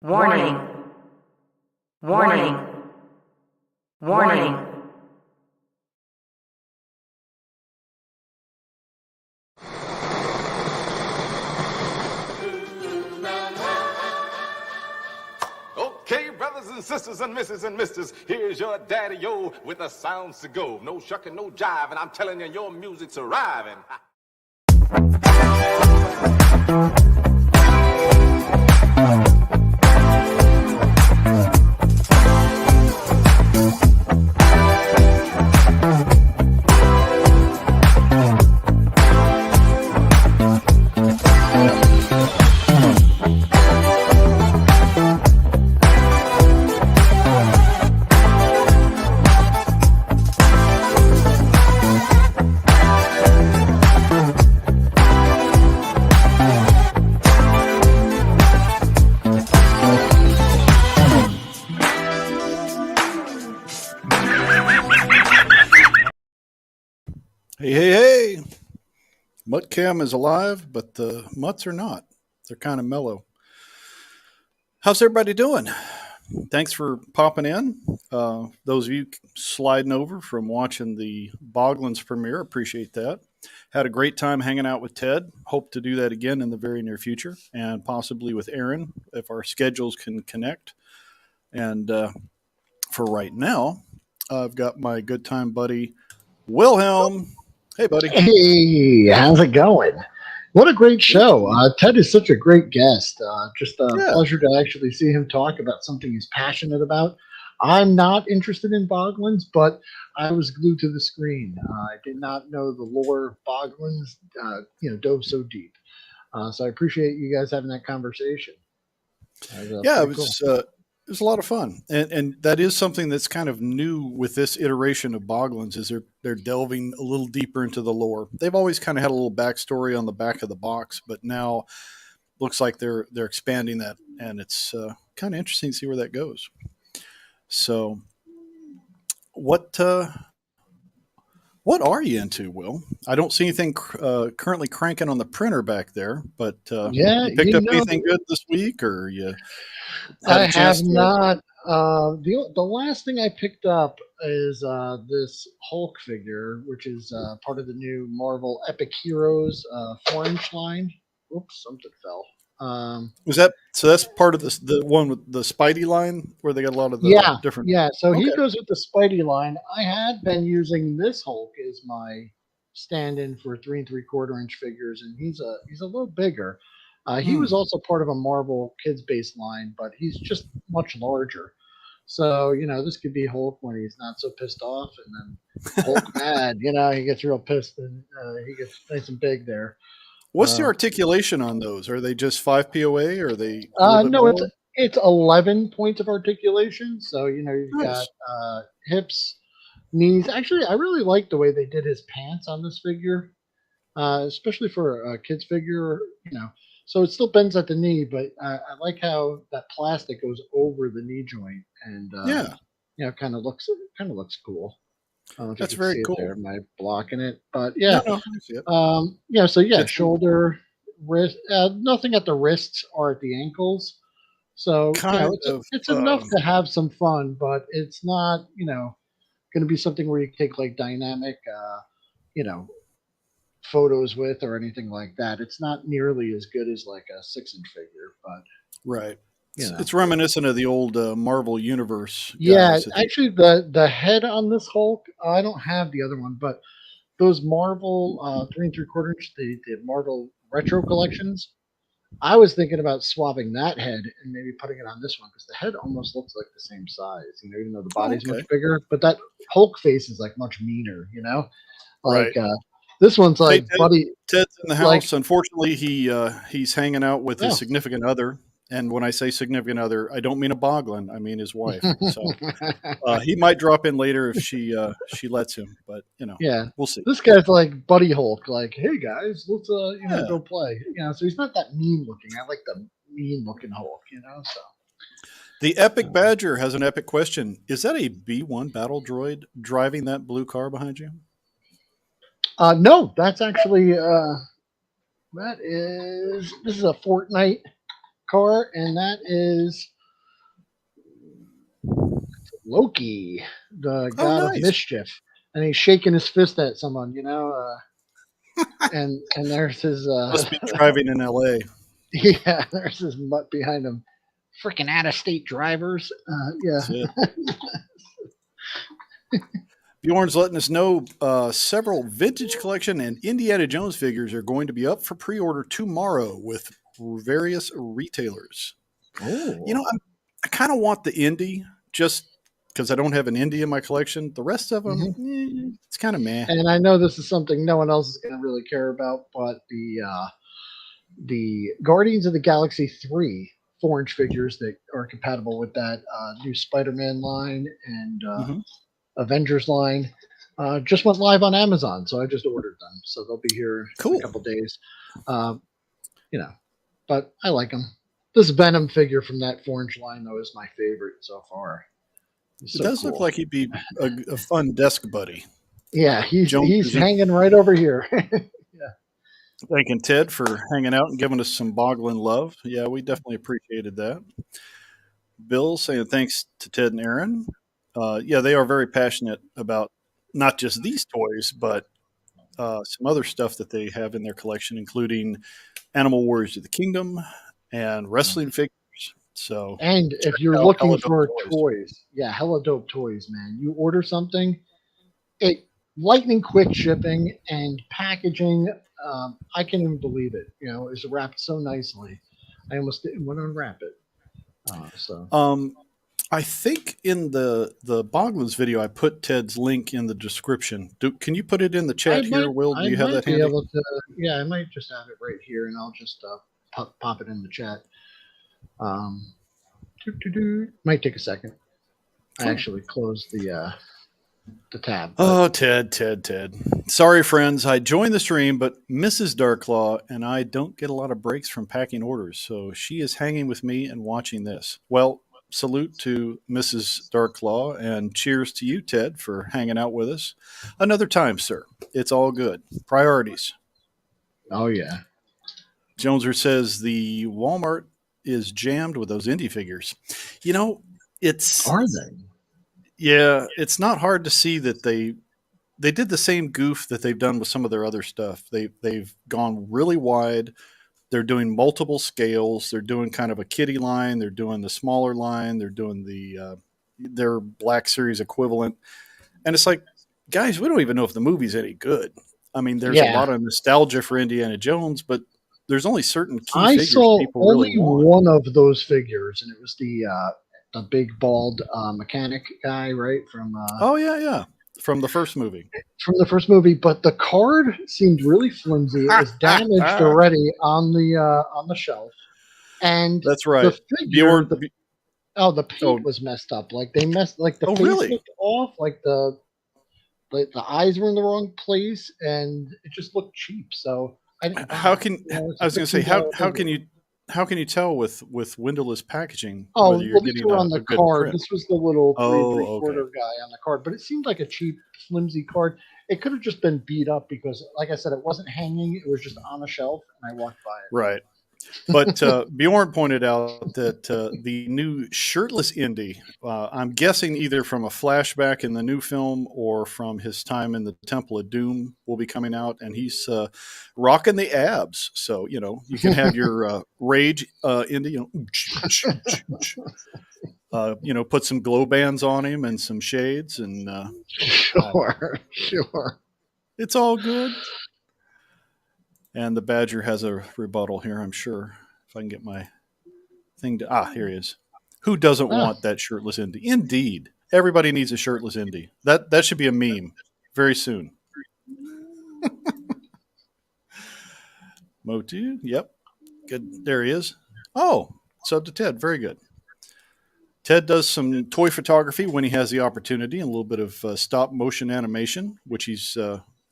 Warning. Warning. Warning. Okay, brothers and sisters and misses and misters, here's your daddy-o with the sounds to go. No shucking, no jiving, I'm telling you, your music's arriving. Hey. Mutt Cam is alive, but the mutts are not. They're kind of mellow. How's everybody doing? Thanks for popping in. Those of you sliding over from watching the Boglins premiere, appreciate that. Had a great time hanging out with Ted. Hope to do that again in the very near future, and possibly with Aaron if our schedules can connect. And for right now, I've got my good time buddy, Wilhelm. Hey, buddy. Hey, how's it going? What a great show. Ted is such a great guest. Just a pleasure to actually see him talk about something he's passionate about. I'm not interested in Boglins, but I was glued to the screen. I did not know the lore of Boglins, dove so deep. So I appreciate you guys having that conversation. It was a lot of fun, and that is something that's kind of new with this iteration of Boglins. Is they're delving a little deeper into the lore. They've always kind of had a little backstory on the back of the box, but now looks like they're expanding that, and it's kind of interesting to see where that goes. So, what are you into, Will? I don't see anything currently cranking on the printer back there, but you picked up anything good this week, or you? I have not. The last thing I picked up is this Hulk figure, which is part of the new Marvel Epic Heroes 4-inch line. Oops, something fell. Was that so? That's part of the one with the Spidey line where they got a lot of the different. Yeah. So he goes with the Spidey line. I had been using this Hulk as my stand-in for 3 3/4-inch figures, and he's a little bigger. He was also part of a Marvel Kids Base line, but he's just much larger. So, this could be Hulk when he's not so pissed off, and then Hulk mad, he gets real pissed and he gets nice and big there. What's the articulation on those? Are they just 5 POA or are they? No, it's 11 points of articulation. So, you've got hips, knees. Actually, I really like the way they did his pants on this figure, especially for a kid's figure, So it still bends at the knee, but I like how that plastic goes over the knee joint, and kind of looks cool. That's very cool. Am I blocking it? But shoulder, wrist, nothing at the wrists or at the ankles. So it's enough to have some fun, but it's not going to be something where you take like dynamic, photos with or anything like that. It's not nearly as good as like a 6-inch figure, but right. It's reminiscent of the old Marvel Universe. Actually, the head on this Hulk, I don't have the other one, but those Marvel 3 3/4-inch, the Marvel Retro collections, I was thinking about swapping that head and maybe putting it on this one because the head almost looks like the same size, even though the body's much bigger. But that Hulk face is like much meaner, like. Right. This one's like, buddy. Ted's in the house. Unfortunately, he's hanging out with his significant other. And when I say significant other, I don't mean a Boglin. I mean his wife. So he might drop in later if she lets him. But we'll see. This guy's like Buddy Hulk. Like, hey guys, let's go play. So he's not that mean looking. I like the mean looking Hulk. So. The Epic Badger has an epic question. Is that a B1 battle droid driving that blue car behind you? No, that's actually this is a Fortnite car, and that is Loki, the Oh, god of nice. mischief, and he's shaking his fist at someone, and there's his Must be driving in L.A. yeah, there's his mutt behind him. Freaking out of state drivers. Yeah. That's it. Bjorn's letting us know several vintage collection and Indiana Jones figures are going to be up for pre-order tomorrow with various retailers. Oh. I kind of want the Indy just because I don't have an Indy in my collection. The rest of them, Mhm. it's kind of meh. And I know this is something no one else is going to really care about, but the Guardians of the Galaxy 3 4-inch figures that are compatible with that new Spider-Man line and Hmm. Avengers line just went live on Amazon, so I just ordered them. So they'll be here in Cool. a couple days. Uh, you know, but I like them. This Venom figure from that 4-inch line, though, is my favorite so far. He's It so does look cool. like he'd be a fun desk buddy. Yeah, Jones he's is hanging right over here. thanking Ted for hanging out and giving us some boggling love. Yeah, we definitely appreciated that. Bill saying thanks to Ted and Aaron. Yeah, they are very passionate about not just these toys, but some other stuff that they have in their collection, including Animal Warriors of the Kingdom and wrestling figures. So And check if you're out looking Hella Dope for Toys. toys, yeah, hella dope toys, man. You order something, it lightning quick shipping and packaging. I can't even believe it. It's wrapped so nicely. I almost didn't want to unwrap it. So I think in the Boglins video, I put Ted's link in the description. Can you put it in the chat here, Will? Do I you have might that be handy? able to. Yeah, I might just have it right here, and I'll just pop it in the chat. Might take a second. I Cool. actually closed the tab. Oh, Ted. Sorry, friends. I joined the stream, but Mrs. Darklaw and I don't get a lot of breaks from packing orders, so she is hanging with me and watching this. Well, salute to Mrs. Darklaw, and cheers to you, Ted, for hanging out with us. Another time, sir. It's all good. Priorities. Oh yeah. Joneser says the Walmart is jammed with those indie figures. It's Are they? yeah, it's not hard to see that they did the same goof that they've done with some of their other stuff. They've gone really wide. They're doing multiple scales. They're doing kind of a kiddie line. They're doing the smaller line. They're doing their Black Series equivalent. And it's like, guys, we don't even know if the movie's any good. I mean, there's a Yeah. lot of nostalgia for Indiana Jones, but there's only certain key I figures saw people really only want. one of those figures, and it was the big bald mechanic guy, right Oh yeah, from the first movie. from the first movie. But the card seemed really flimsy. It was damaged already on the shelf, and That's the right. figure, Bjorn. the Oh, paint was messed up. Like they messed, like the oh, face really? looked off, like the eyes were in the wrong place, and it just looked cheap. So I didn't buy How it. can It's I a was going to say $15 how can you tell with windowless packaging Oh, whether you're well, these getting were on a the good card. print? This was the little three Oh, okay. quarter guy on the card, but it seemed like a cheap, flimsy card. It could have just been beat up because, like I said, it wasn't hanging; it was just on a shelf, and I walked by it. Right. But Bjorn pointed out that the new shirtless Indy, I'm guessing either from a flashback in the new film or from his time in the Temple of Doom, will be coming out, and he's rocking the abs. So you can have your rage Indy, put some glow bands on him and some shades, and Sure. it's all good. And the Badger has a rebuttal here, I'm sure. If I can get my thing to here he is. Who doesn't Ah, want that shirtless Indy? Indeed. Everybody needs a shirtless Indy. That should be a meme very soon. Motu, yep. Good. There he is. Oh, sub to Ted. Very good. Ted does some toy photography when he has the opportunity and a little bit of stop motion animation, which he's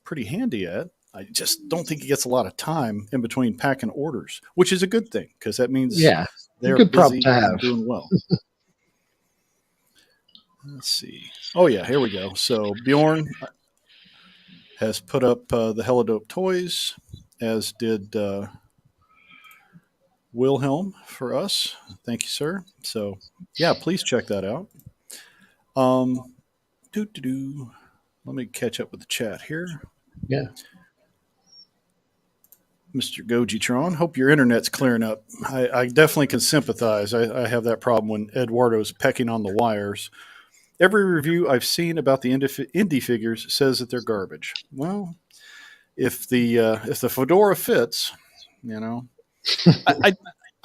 pretty handy at. I just don't think he gets a lot of time in between packing orders, which is a good thing because that means yeah, they're good problem busy to and have. doing well. Let's see. Oh, yeah, here we go. So Bjorn has put up the Hella Dope toys, as did Wilhelm for us. Thank you, sir. So, yeah, please check that out. Um, doo doo doo. Let me catch up with the chat here. Yeah. Mr. Gojitron, hope your internet's clearing up. I definitely can sympathize. I have that problem when Eduardo's pecking on the wires. Every review I've seen about the indie figures says that they're garbage. Well, if the fedora fits, you know, I,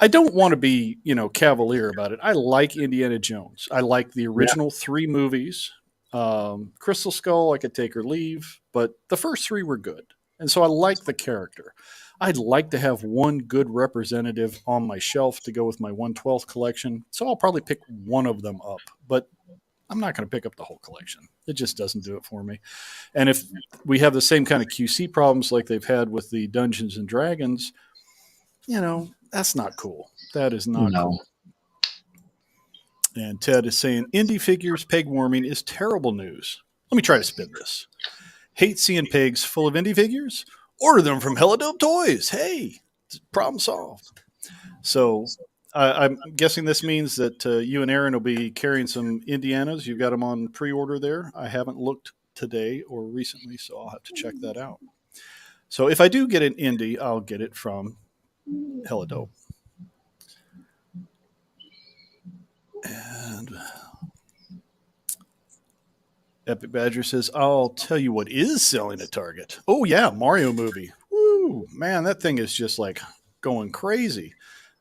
I I don't want to be, cavalier about it. I like Indiana Jones. I like the Yeah. original three movies. Crystal Skull, I could take or leave, but the first three were good. And so I like the character. I'd like to have one good representative on my shelf to go with my 1/12 collection. So I'll probably pick one of them up, but I'm not going to pick up the whole collection. It just doesn't do it for me. And if we have the same kind of QC problems like they've had with the Dungeons and Dragons, that's not cool. That is not No. cool. And Ted is saying indie figures peg warming is terrible news. Let me try to spin this. Hate seeing pegs full of indie figures? Order them from Helidope Toys. Hey, problem solved. So I'm guessing this means that you and Aaron will be carrying some Indianas. You've got them on pre-order there. I haven't looked today or recently, so I'll have to check that out. So if I do get an indie, I'll get it from Helidope. And Epic Badger says, I'll tell you what is selling at Target. Oh, yeah, Mario movie. Woo, man, that thing is just like going crazy.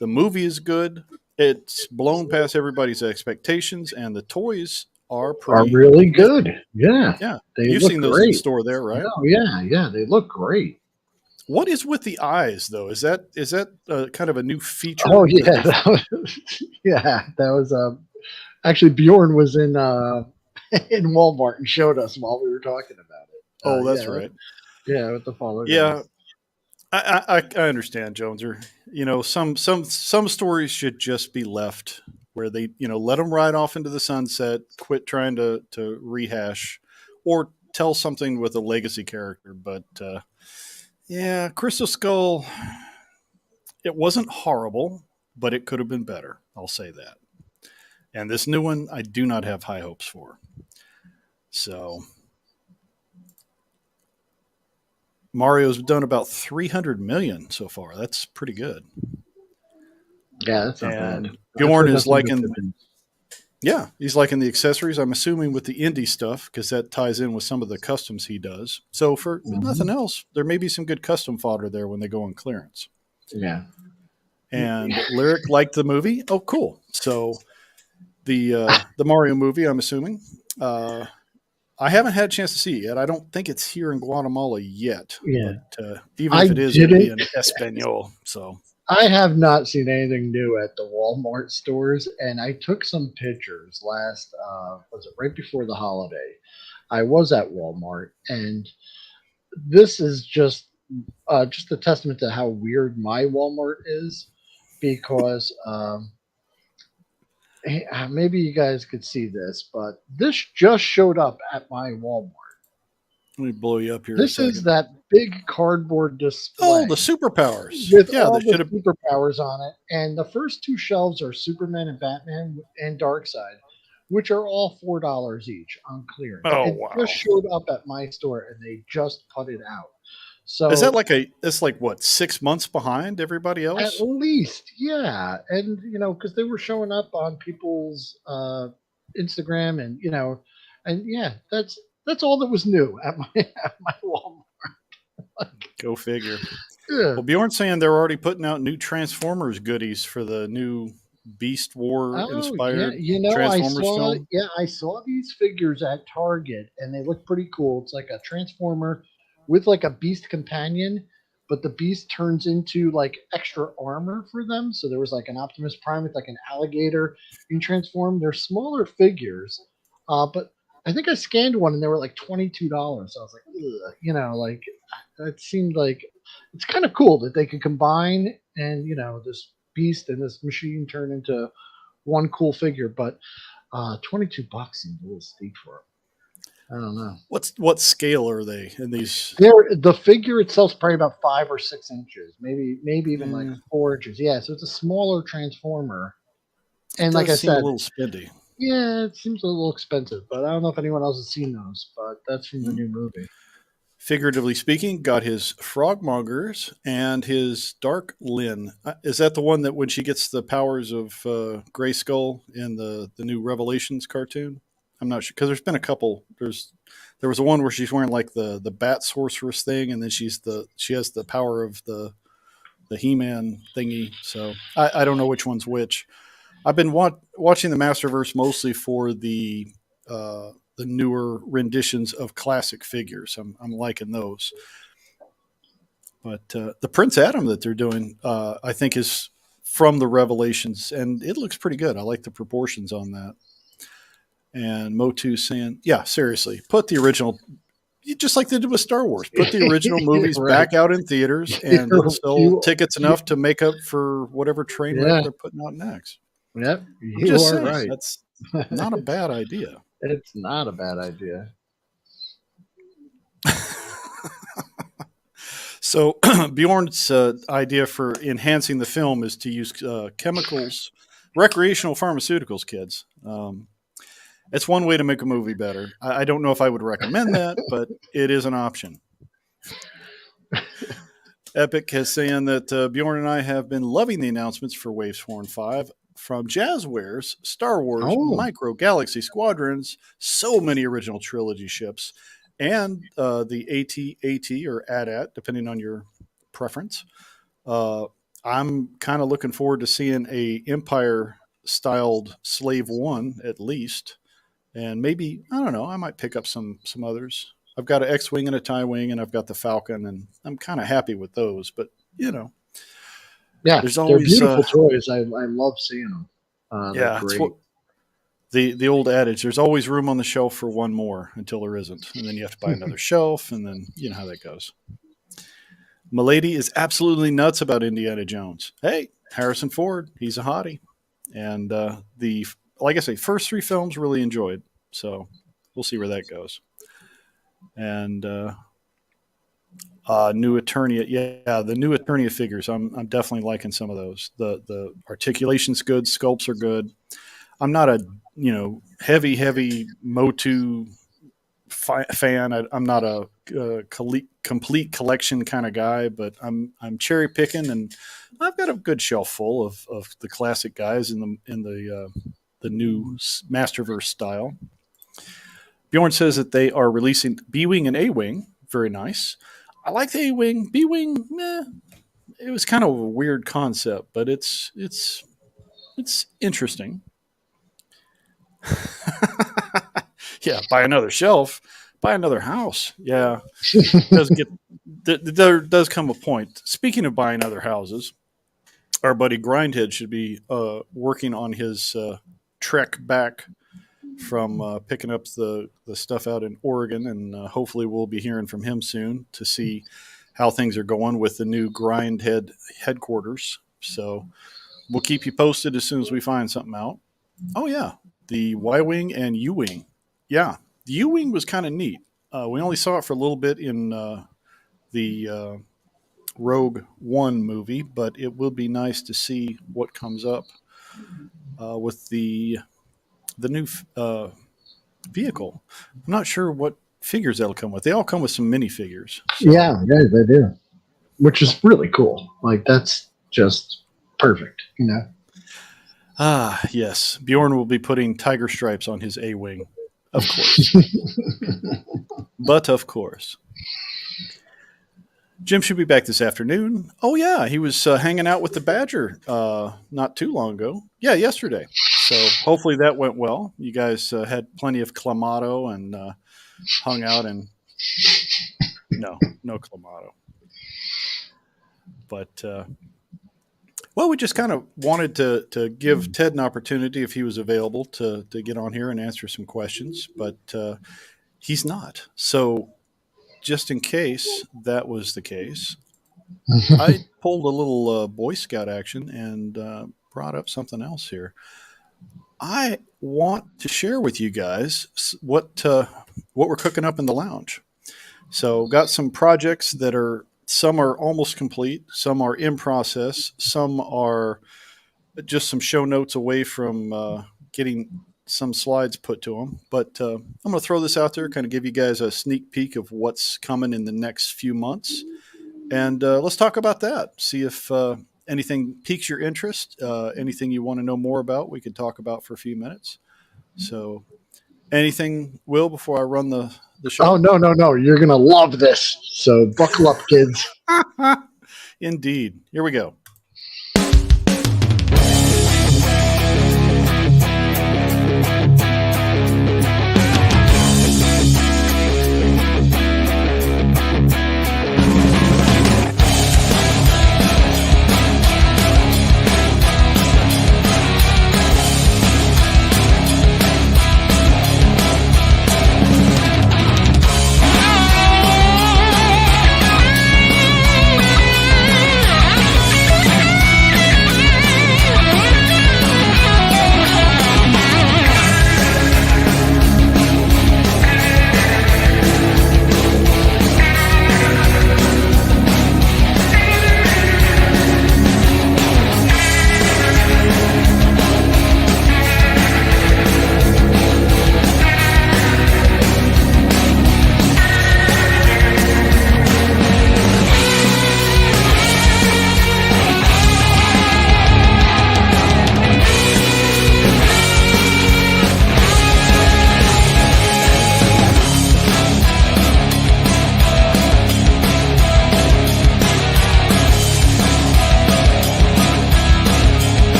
The movie is good. It's blown past everybody's expectations, and the toys are pretty really good. Yeah. Yeah, They you've look seen those in the great. store there, right? Oh, yeah. They look great. What is with the eyes, though? Is that kind of a new feature? Oh, yeah. That was actually Bjorn was in in Walmart and showed us while we were talking about it. Oh, that's right. Yeah, with the follow. Yeah, I understand, Joneser. Some stories should just be left where they let them ride off into the sunset. Quit trying to rehash or tell something with a legacy character. But yeah, Crystal Skull. It wasn't horrible, but it could have been better. I'll say that. And this new one, I do not have high hopes for. So Mario's done about 300 million so far. That's pretty good. Yeah, that's not bad. Bjorn is liking, he's liking the accessories. I'm assuming with the indie stuff because that ties in with some of the customs he does. So for nothing else, there may be some good custom fodder there when they go on clearance. Yeah. And Lyric liked the movie. Oh, cool. So the Mario movie, I'm assuming. I haven't had a chance to see it yet. I don't think it's here in Guatemala yet. Yeah. But even if it is, it'll be in Espanol. So I have not seen anything new at the Walmart stores, and I took some pictures last. Was it right before the holiday? I was at Walmart, and this is just a testament to how weird my Walmart is, because maybe you guys could see this, but this just showed up at my Walmart. Let me blow you up here. This is that big cardboard display. Oh, the superpowers. With all the superpowers on it. And the first two shelves are Superman and Batman and Darkseid, which are all $4 each on clearance. Oh, it just showed up at my store, and they just put it out. So is that it's like what, 6 months behind everybody else? At least, yeah. And because they were showing up on people's Instagram, and and yeah, that's all that was new at my Walmart. Go figure. Yeah. Well, Bjorn's saying they're already putting out new Transformers goodies for the new Beast War inspired Transformers film. I saw these figures at Target, and they look pretty cool. It's like a Transformer with like a Beast companion, but the Beast turns into like extra armor for them. So there was like an Optimus Prime with like an alligator in Transform. They're smaller figures, but I think I scanned one and they were like $22. So I was like, it seemed like it's kind of cool that they could combine and this Beast and this machine turn into one cool figure. But $22 seems a little steep for it. I don't know. What scale are they in these? The figure itself's probably about 5 or 6 inches, maybe even like Mm, 4 inches. Yeah, so it's a smaller transformer. it And like does I seem a said, little spendy. yeah, it seems a little expensive, but I don't know if anyone else has seen those. But that's from the Mm. new movie. Figuratively speaking, got his frogmongers and his Dark Lynn. Is that the one that when she gets the powers of Gray Skull in the new Revelations cartoon? I'm not sure because there's been a couple. There was a one where she's wearing like the bat sorceress thing, and then she has the power of the He-Man thingy. So I don't know which one's which. I've been watching the Masterverse mostly for the newer renditions of classic figures. I'm liking those. But the Prince Adam that they're doing, I think, is from the Revelations, and it looks pretty good. I like the proportions on that. And Motu saying, "Yeah, seriously, put the original, just like they did with Star Wars. Put the original movies Right. back out in theaters, and it'll sell tickets You, enough to make up for whatever train wreck yeah, they're putting out next." yep, I'm you just are saying right. that's not a bad idea. It's not a bad idea. So Bjorn's idea for enhancing the film is to use chemicals, recreational pharmaceuticals, kids. It's one way to make a movie better. I don't know if I would recommend that, but it is an option. Epic is saying that Bjorn and I have been loving the announcements for Waves 4 and 5 from Jazzwares, Star Wars, Oh, Micro Galaxy Squadrons, so many original trilogy ships, and the AT-AT or AT-AT, depending on your preference. Uh, I'm kind of looking forward to seeing a Empire styled Slave One at least, and maybe I don't know. I might pick up some others. I've got an X-wing and a TIE wing, and I've got the Falcon, and I'm kind of happy with those. But you know, yeah, there's they're always beautiful toys. I love seeing them. They're yeah, it's great. what the old adage. There's always room on the shelf for one more until there isn't, and then you have to buy another shelf, and then you know how that goes. Milady is absolutely nuts about Indiana Jones. Hey, Harrison Ford, he's a hottie, and the like I say, first three films really enjoyed. So we'll see where that goes. And new Eternia, yeah, the new Eternia figures. I'm definitely liking some of those. The articulation's good, sculpts are good. I'm not a heavy Motu fan. I'm not a complete collection kind of guy, but I'm cherry picking, and I've got a good shelf full of the classic guys in the new Masterverse style. Bjorn says that they are releasing B Wing and A Wing. Very nice. I like the A Wing. B Wing, it was kind of a weird concept, but it's interesting. Yeah, buy another shelf, buy another house. Yeah, does get there does come a point. Speaking of buying other houses, our buddy Grindhead should be working on his trek back from picking up the stuff out in Oregon, and hopefully we'll be hearing from him soon to see how things are going with the new Grindhead headquarters. So we'll keep you posted as soon as we find something out. Oh yeah, the Y wing and U wing. Yeah, the U wing was kind of neat. We only saw it for a little bit in the Rogue One movie, but it will be nice to see what comes up with the new vehicle. I'm not sure what figures that'll come with. They all come with some mini figures. So Yeah, they do, which is really cool. Like that's just perfect. yes, Bjorn will be putting tiger stripes on his A wing, of course. But of course. Jim should be back this afternoon. Oh yeah, he was hanging out with the Badger not too long ago. Yeah, yesterday. So hopefully that went well. You guys had plenty of clamato and hung out, and no clamato. But well, we just kind of wanted to give Ted an opportunity if he was available to get on here and answer some questions, but he's not. So just in case that was the case, I pulled a little Boy Scout action and brought up something else here. I want to share with you guys what we're cooking up in the lounge. So, got some projects that are some are almost complete, some are in process, some are just some show notes away from getting some slides put to them. But I'm going to throw this out there, kind of give you guys a sneak peek of what's coming in the next few months. And let's talk about that. See if anything piques your interest, anything you want to know more about, we could talk about for a few minutes. So, anything, Will, before I run the Oh show? no, no, no! You're gonna love this. So buckle up, kids. Indeed. Here we go.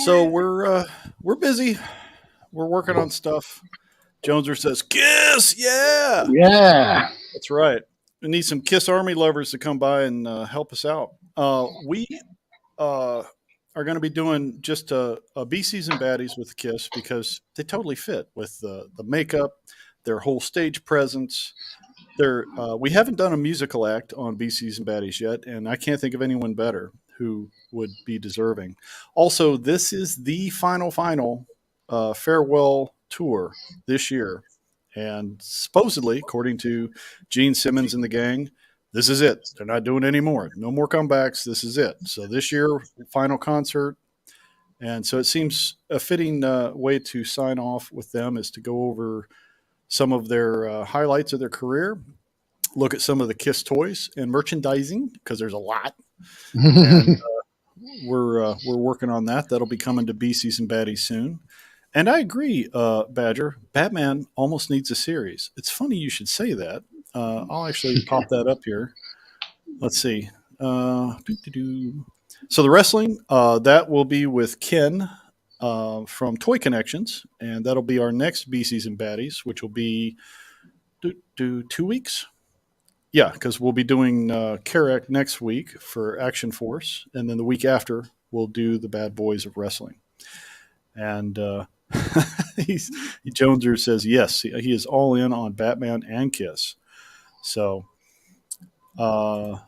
So we're busy. We're working on stuff. Joneser says, "Kiss, yeah, Yeah. that's right. We need some Kiss Army lovers to come by and help us out. We are going to be doing just a B season baddies with Kiss because they totally fit with the makeup, their whole stage presence. We haven't done a musical act on B season baddies yet, and I can't think of anyone better who would be deserving. Also, this is the final farewell tour this year, and supposedly, according to Gene Simmons and the gang, this is it. They're not doing any more. No more comebacks. This is it. So this year, final concert. And so it seems a fitting way to sign off with them is to go over some of their highlights of their career, look at some of the Kiss toys and merchandising because there's a lot, and we're working on that. That'll be coming to B Season Baddies soon. And I agree, Badger. Batman almost needs a series. It's funny you should say that. I'll actually pop that up here. Let's see. Doo-doo-doo. So the wrestling that will be with Ken from Toy Connections, and that'll be our next B Season Baddies, which will be 2 weeks. Yeah, because we'll be doing Carrack next week for Action Force, and then the week after we'll do the Bad Boys of Wrestling. And Joneser says yes, he is all in on Batman and Kiss. So, oh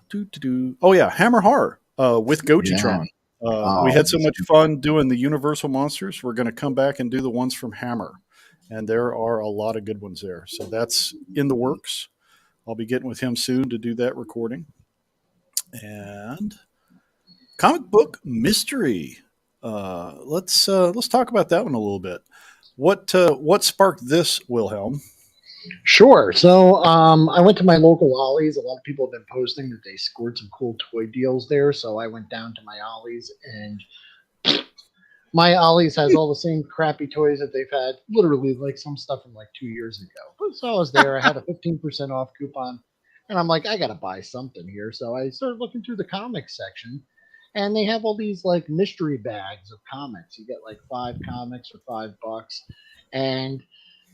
yeah, Hammer Horror with Gochitron. We had so much fun doing the Universal monsters. We're going to come back and do the ones from Hammer, and there are a lot of good ones there. So that's in the works. I'll be getting with him soon to do that recording. And comic book mystery. Let's talk about that one a little bit. What sparked this, Wilhelm? Sure. So I went to my local Ollie's. A lot of people have been posting that they scored some cool toy deals there. So I went down to my Ollie's, and my Ollie's has all the same crappy toys that they've had, literally like some stuff from like 2 years ago. But so I was there. I had a 15% off coupon, and I'm like, I got to buy something here. So I started looking through the comics section, and they have all these like mystery bags of comics. You get like 5 comics for $5, and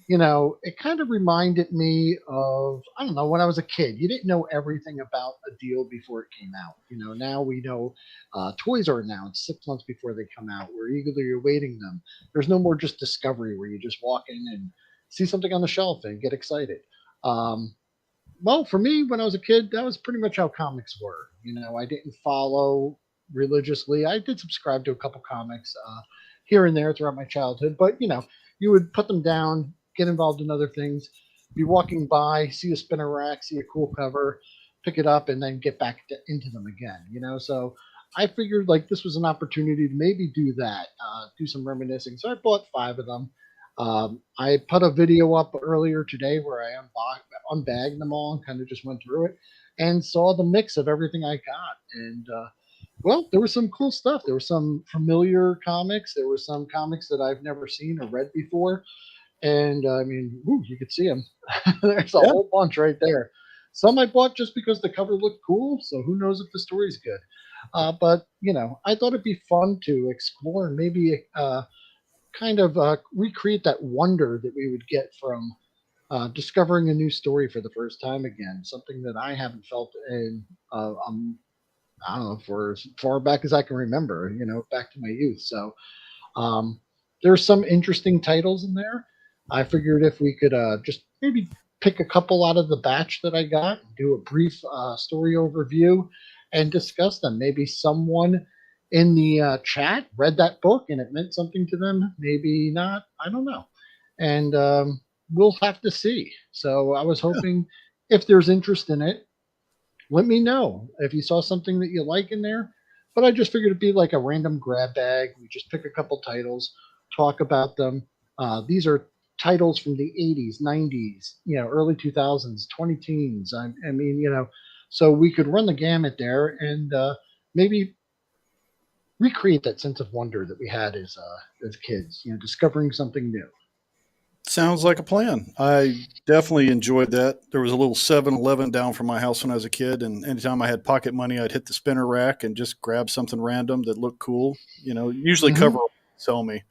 it kind of reminded me of, I don't know, when I was a kid. You didn't know everything about a deal before it came out. Now we know toys are announced 6 months before they come out. We're eagerly awaiting them. There's no more just discovery where you just walk in and see something on the shelf and get excited. Um, well, for me, when I was a kid, that was pretty much how comics were. I didn't follow religiously. I did subscribe to a couple comics here and there throughout my childhood, but you would put them down, get involved in other things, be walking by, see a spinner rack, see a cool cover, pick it up, and then get back into them again. So I figured like this was an opportunity to maybe do that, do some reminiscing. So I bought 5 of them. I put a video up earlier today where I unbagged them all and kind of just went through it and saw the mix of everything I got. And well, there was some cool stuff. There were some familiar comics. There were some comics that I've never seen or read before. And I mean, you could see them. There's a Yeah. whole bunch right there. Some I bought just because the cover looked cool. So who knows if the story's good. But I thought it'd be fun to explore and maybe kind of recreate that wonder that we would get from discovering a new story for the first time again. Something that I haven't felt in, I don't know, for as far back as I can remember. Back to my youth. So um, there's some interesting titles in there. I figured if we could just maybe pick a couple out of the batch that I got, do a brief story overview, and discuss them. Maybe someone in the chat read that book and it meant something to them. Maybe not. I don't know. And we'll have to see. So I was hoping if there's interest in it, let me know if you saw something that you like in there. But I just figured it'd be like a random grab bag. We just pick a couple titles, talk about them. These are titles from the 80s, 90s, early 2000s, 20 teens. I mean, so we could run the gamut there and maybe recreate that sense of wonder that we had as kids, discovering something new. Sounds like a plan. I definitely enjoyed that. There was a little 7-Eleven down from my house when I was a kid, and anytime I had pocket money, I'd hit the spinner rack and just grab something random that looked cool. Usually cover sell me.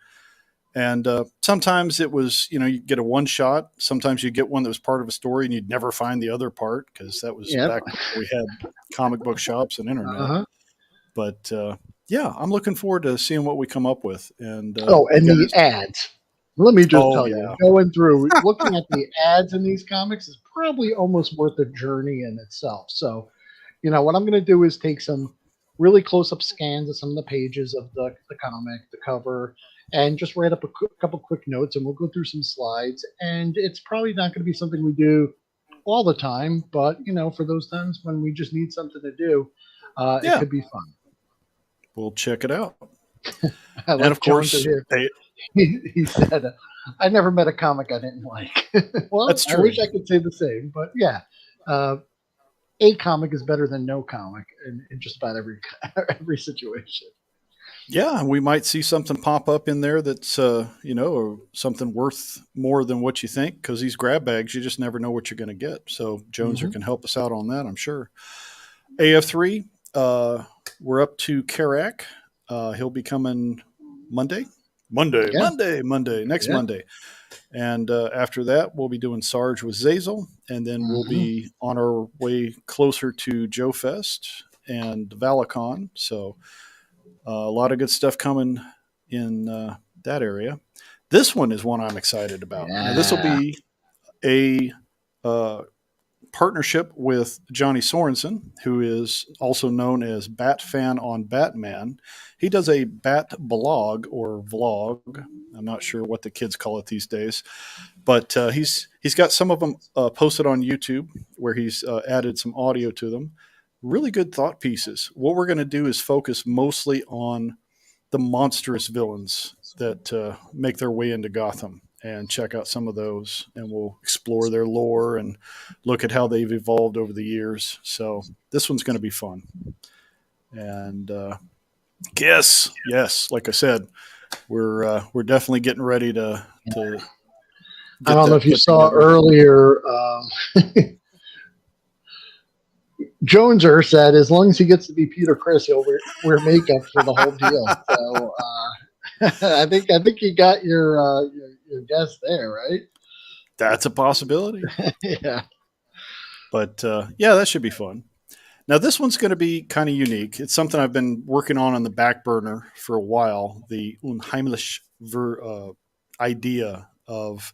And sometimes it was, you get a one shot. Sometimes you get one that was part of a story and you'd never find the other part because that was back before we had comic book shops and internet. But yeah, I'm looking forward to seeing what we come up with. And the ads. Let me just tell yeah. you, going through, looking at the ads in these comics is probably almost worth a journey in itself. So, what I'm going to do is take some really close-up scans of some of the pages of the comic, the cover, and just write up a couple quick notes, and we'll go through some slides. And it's probably not going to be something we do all the time, but, for those times when we just need something to do, it could be fun. We'll check it out. And of course, he said, I never met a comic I didn't like. Well, that's true. I wish I could say the same, but yeah, a comic is better than no comic in just about every situation. Yeah, we might see something pop up in there that's, or something worth more than what you think, because these grab bags, you just never know what you're going to get. So Joneser can help us out on that, I'm sure. AF3, we're up to Karak. He'll be coming Monday, next Monday. And after that, we'll be doing Sarge with Zazel, and then we'll be on our way closer to Joe Fest and Valicon. So a lot of good stuff coming in that area. This one is one I'm excited about. Now, this will be a partnership with Johnny Sorensen, who is also known as Bat Fan on Batman. He does a Bat blog or vlog. I'm not sure what the kids call it these days, but he's got some of them posted on YouTube where he's added some audio to them. Really good thought pieces. What we're going to do is focus mostly on the monstrous villains that make their way into Gotham, and check out some of those, and we'll explore their lore and look at how they've evolved over the years. So this one's going to be fun. And yes, like I said, we're definitely getting ready to I don't know if you saw earlier. Joneser said, as long as he gets to be Peter Criss, he'll wear makeup for the whole deal. So I think you got your guess there, right? That's a possibility. Yeah. But yeah, that should be fun. Now, this one's going to be kind of unique. It's something I've been working on the back burner for a while. The unheimlich idea of,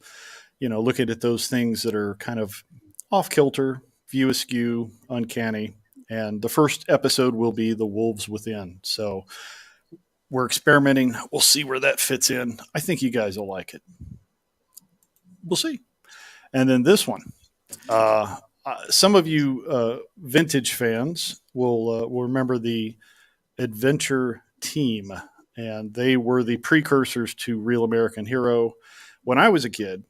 looking at those things that are kind of off kilter, view askew, uncanny. And the first episode will be The Wolves Within. So we're experimenting. We'll see where that fits in. I think you guys will like it. We'll see. And then this one. Some of you vintage fans will remember the Adventure Team, and they were the precursors to Real American Hero. When I was a kid,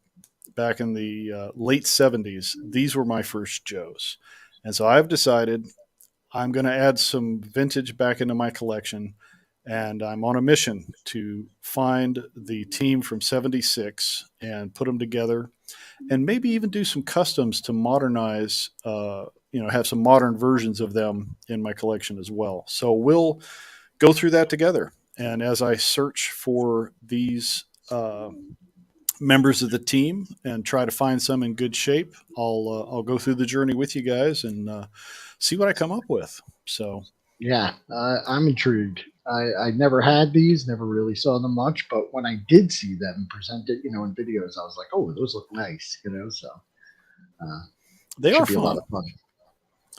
back in the late 70s, these were my first Joes. And so I've decided I'm going to add some vintage back into my collection, and I'm on a mission to find the team from 76 and put them together and maybe even do some customs to modernize, have some modern versions of them in my collection as well. So we'll go through that together. And as I search for these members of the team and try to find some in good shape, I'll go through the journey with you guys and see what I come up with. So Yeah, I'm intrigued. I never had these, never really saw them much, but when I did see them presented, in videos, I was like, oh, those look nice, so uh, they should are be a lot fun. of fun.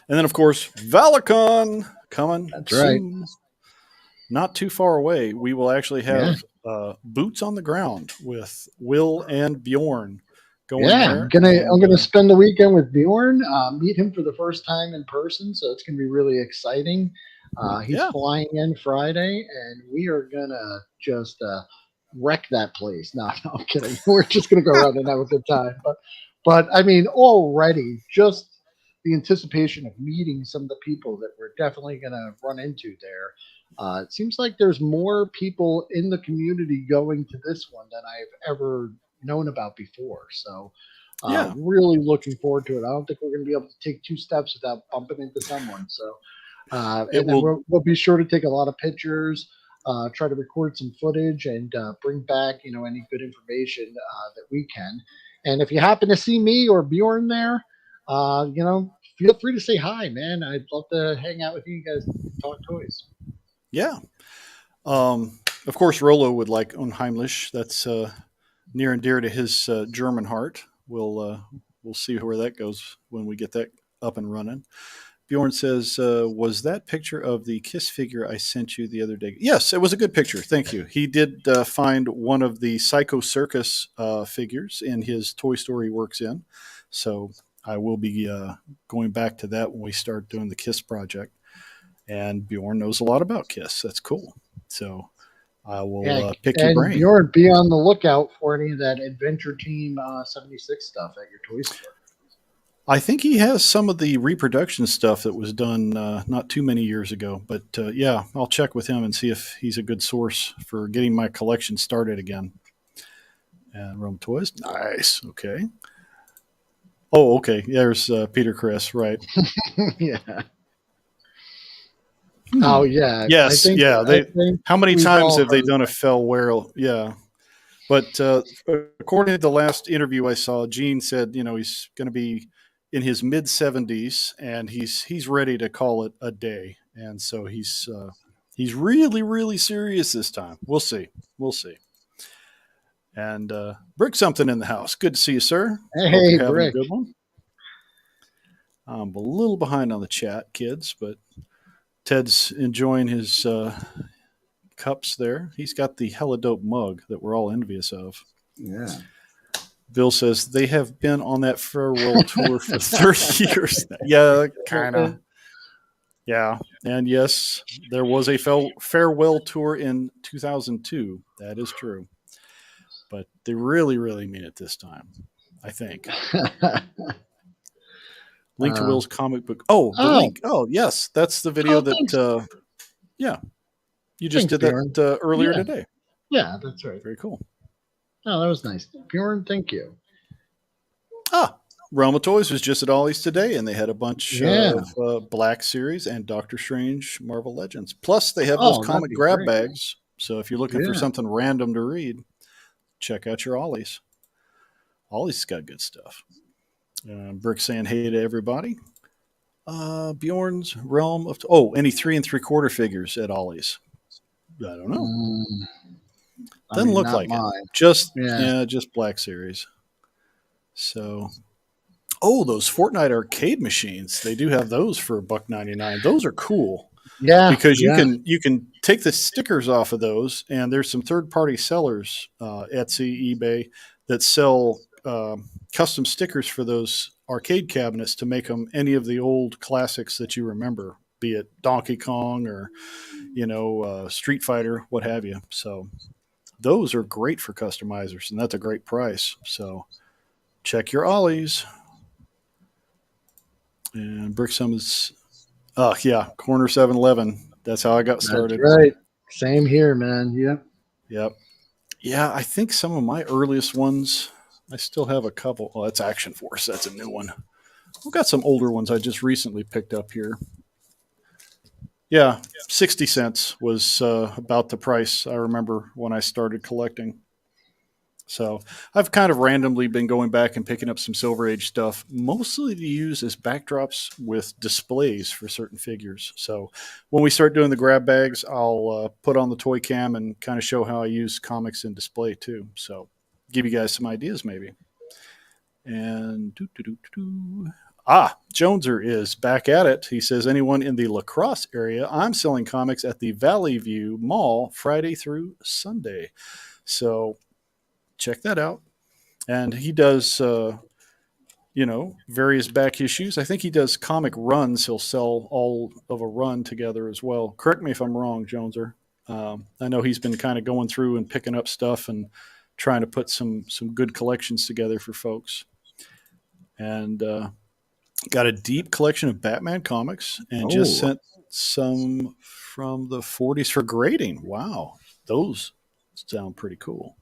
And then, of course, Valicon coming That's soon. Not too far away. We will actually Yeah. have boots on the ground with Will and Bjorn going Yeah, there. I'm gonna spend the weekend with Bjorn. Meet him for the first time in person, so it's gonna be really exciting. He's Yeah. flying in Friday, and we are gonna just wreck that place. No, no, I'm kidding. We're just gonna go around and have a good time. But I mean, already just the anticipation of meeting some of the people that we're definitely gonna run into there. It seems like there's more people in the community going to this one than I've ever known about before. So, Yeah. really looking forward to it. I don't think we're going to be able to take two steps without bumping into someone. So, It and then will. we'll be sure to take a lot of pictures, try to record some footage, and bring back any good information that we can. And if you happen to see me or Bjorn there, feel free to say hi, man. I'd love to hang out with you guys and talk toys. Yeah. Of course, Rolo would like Unheimlich. That's near and dear to his German heart. We'll see where that goes when we get that up and running. Bjorn says, "Was that picture of the Kiss figure I sent you the other day?" Yes, it was a good picture. Thank you. He did find one of the Psycho Circus figures in his toy store he works in, so I will be going back to that when we start doing the Kiss project. And Bjorn knows a lot about Kiss. That's cool. So I Yeah, will pick your and brain. Bjorn, be on the lookout for any of that Adventure Team 76 stuff at your toy store. I think he has some of the reproduction stuff that was done not too many years ago. But yeah, I'll check with him and see if he's a good source for getting my collection started again. And Rome Toys. Nice. Okay. Oh, okay. There's Peter Chris, right. Yeah. Oh yeah. Yes. Yeah. I think How many we've times all have they heard done a that. fell whale? Yeah. But according to the last interview I saw, Gene said, he's going to be in his mid 70s and he's ready to call it a day. And so he's really, really serious this time. We'll see. We'll see. And Brick something in the house. Good to see you, sir. Hope Hey, you're having a Brick. good one. I'm a little behind on the chat, kids, but Ted's enjoying his cups there. He's got the hella dope mug that we're all envious of. Yeah. Bill says they have been on that farewell tour for 30 years. Yeah, kind of. Yeah. And yes, there was a farewell tour in 2002. That is true. But they really, really mean it this time, I think. Link to Will's comic book. Oh, the link. Oh, yes. That's the video that, yeah. You just Thanks, did Bjorn. that earlier today. Yeah, that's right. Very cool. Oh, that was nice. Bjorn, thank you. Realm of Toys was just at Ollie's today, and they had a bunch of Black Series and Doctor Strange Marvel Legends. Plus, they have those comic grab bags. So if you're looking for something random to read, check out your Ollie's. Ollie's got good stuff. Brick saying hey to everybody. Bjorn's Realm of any 3 3/4 figures at Ollie's. I don't know. I Doesn't mean, look not like it. mine. Just Yeah. just Black Series. So, those Fortnite arcade machines. They do have those for $1.99. Those are cool Yeah. because Yeah. you can take the stickers off of those, and there's some third party sellers, Etsy, eBay, that sell custom stickers for those arcade cabinets to make them any of the old classics that you remember, be it Donkey Kong or Street Fighter, what have you. So those are great for customizers, and that's a great price. So check your Ollies. And Bricksum is, yeah, corner 7-Eleven. That's how I got That's started. right. Same here, man. Yep. Yep. Yeah, I think some of my earliest ones, I still have a couple. Oh, that's Action Force. That's a new one. We've got some older ones I just recently picked up here. Yeah, 60 cents was about the price I remember when I started collecting. So I've kind of randomly been going back and picking up some Silver Age stuff, mostly to use as backdrops with displays for certain figures. So when we start doing the grab bags, I'll put on the toy cam and kind of show how I use comics in display too. So give you guys some ideas maybe. And Joneser is back at it. He says, anyone in the La Crosse area, I'm selling comics at the Valley View Mall Friday through Sunday. So check that out. And he does, various back issues. I think he does comic runs. He'll sell all of a run together as well. Correct me if I'm wrong, Joneser. I know he's been kind of going through and picking up stuff and trying to put some good collections together for folks. And got a deep collection of Batman comics and just sent some from the 40s for grading. Wow. Those sound pretty cool.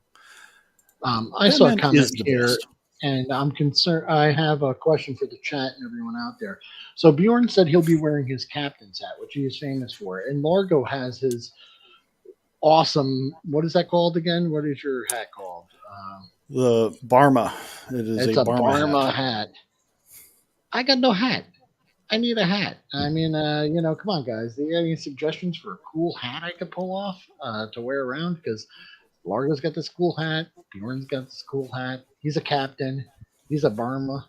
I saw a Batman comment is the here, best. and I'm concerned. I have a question for the chat and everyone out there. So Bjorn said he'll be wearing his captain's hat, which he is famous for, and Largo has his awesome. What is that called again? What is your hat called? The Barma. It is It's a a Barma Barma hat. hat. I got no hat. I need a hat. I mean, come on, guys. Do you have any suggestions for a cool hat I could pull off to wear around? Because Largo's got this cool hat. Bjorn's got this cool hat. He's a captain. He's a Barma.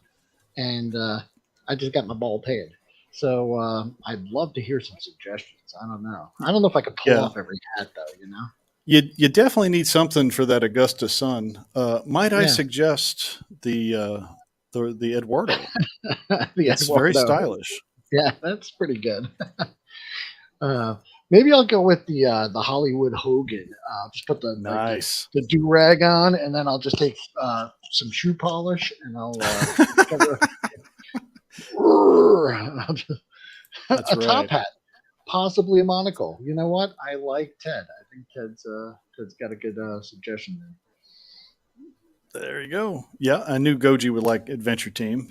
And I just got my bald head. So I'd love to hear some suggestions. I don't know. I don't know if I could pull Yeah. off every hat, though, You definitely need something for that Augusta sun. Might I Yeah. suggest the Eduardo? The It's very Eduardo. stylish. Yeah, that's pretty good. Maybe I'll go with the Hollywood Hogan. Just put the Nice. the do rag on, and then I'll just take some shoe polish, and I'll cover. I'll just, That's a top right. hat, possibly a monocle. You know what? I like Ted. I think Ted's got a good suggestion there. There you go. Yeah, I knew Goji would like Adventure Team.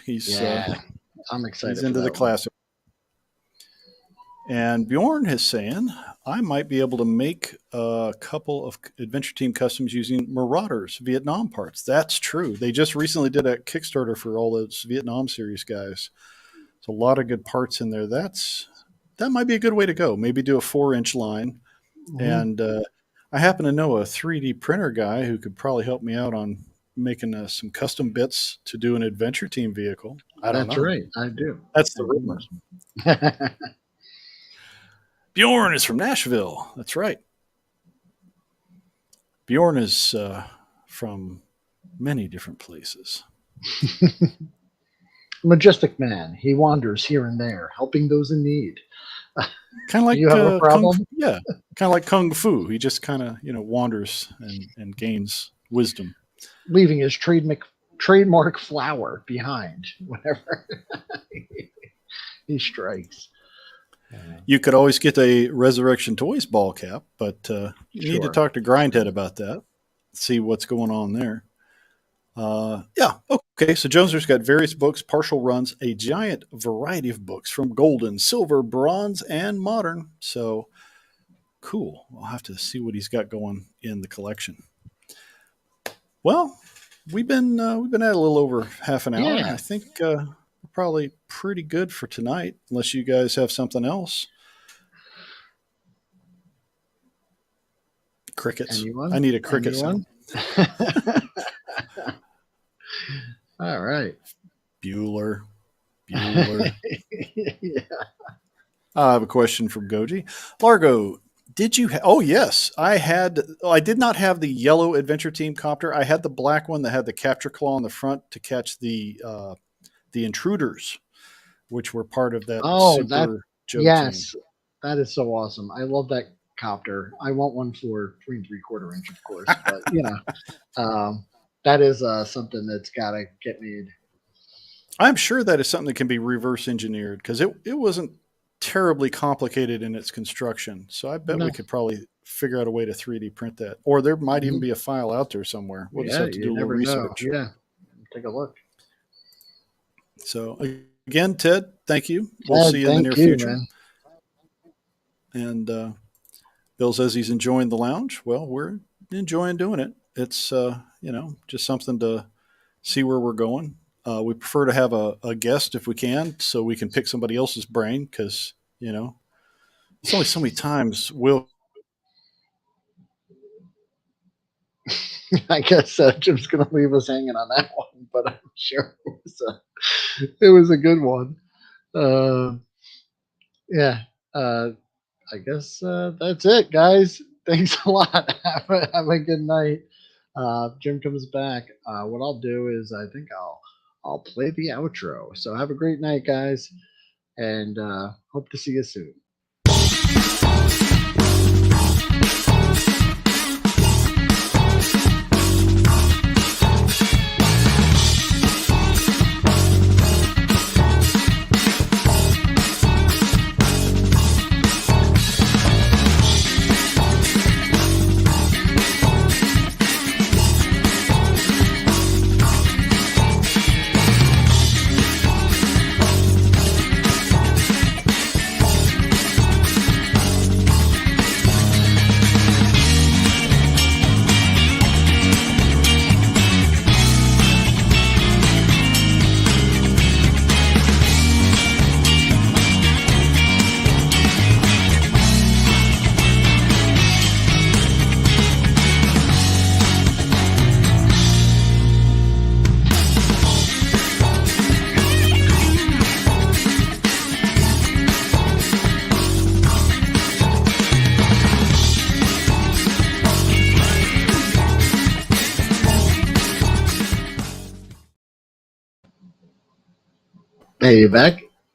I'm excited. He's into for the that classic. And Bjorn is saying, I might be able to make a couple of Adventure Team customs using Marauders Vietnam parts. That's true. They just recently did a Kickstarter for all those Vietnam series guys. There's a lot of good parts in there. That might be a good way to go. Maybe do a 4-inch line. one. And I happen to know a 3D printer guy who could probably help me out on making some custom bits to do an Adventure Team vehicle. I don't know. That's right. I do. That's the rumor. Bjorn is from Nashville. That's right. Bjorn is from many different places. Majestic man. He wanders here and there, helping those in need. Kind of like you have a problem? kind of like Kung Fu. He just kind of wanders and gains wisdom, leaving his trademark flower behind whenever he strikes. You could always get a Resurrection Toys ball cap, but you need to Sure. talk to Grindhead about that. See what's going on there. Yeah, okay. So Joneser's got various books, partial runs, a giant variety of books from golden, silver, bronze, and modern. So cool. I'll have to see what he's got going in the collection. Well, we've been at a little over half an hour. Yeah. I think we're probably pretty good for tonight, unless you guys have something else. Crickets. Anyone? I need a cricket Anyone? sound. All right. Bueller. Yeah. I have a question from Goji. Largo, did you? Oh yes, I had. I did not have the yellow Adventure Team copter. I had the black one that had the capture claw on the front to catch the intruders, which were part of that Oh, super Joe team. yes, that is so awesome. I love that copter. I want one for 3 3/4 inch, of course, but that is something that's got to get made. I'm sure that is something that can be reverse engineered because it wasn't terribly complicated in its construction. So I bet No. we could probably figure out a way to 3D print that, or there might even Mhm. be a file out there somewhere. We'll just have to You do a little never know. research. Yeah, take a look. So again, Ted, thank you. We'll Ted, see you in the near thank you, future. man. And Bill says he's enjoying the lounge. Well, we're enjoying doing it. It's just something to see where we're going. We prefer to have a guest if we can, so we can pick somebody else's brain because it's only so many times Will. I guess Jim's going to leave us hanging on that one, but I'm sure it was a good one. Yeah. I guess that's it, guys. Thanks a lot. Have a good night. Jim comes back. What I'll do is I think I'll play the outro. So have a great night, guys, and hope to see you soon. Hey, you back?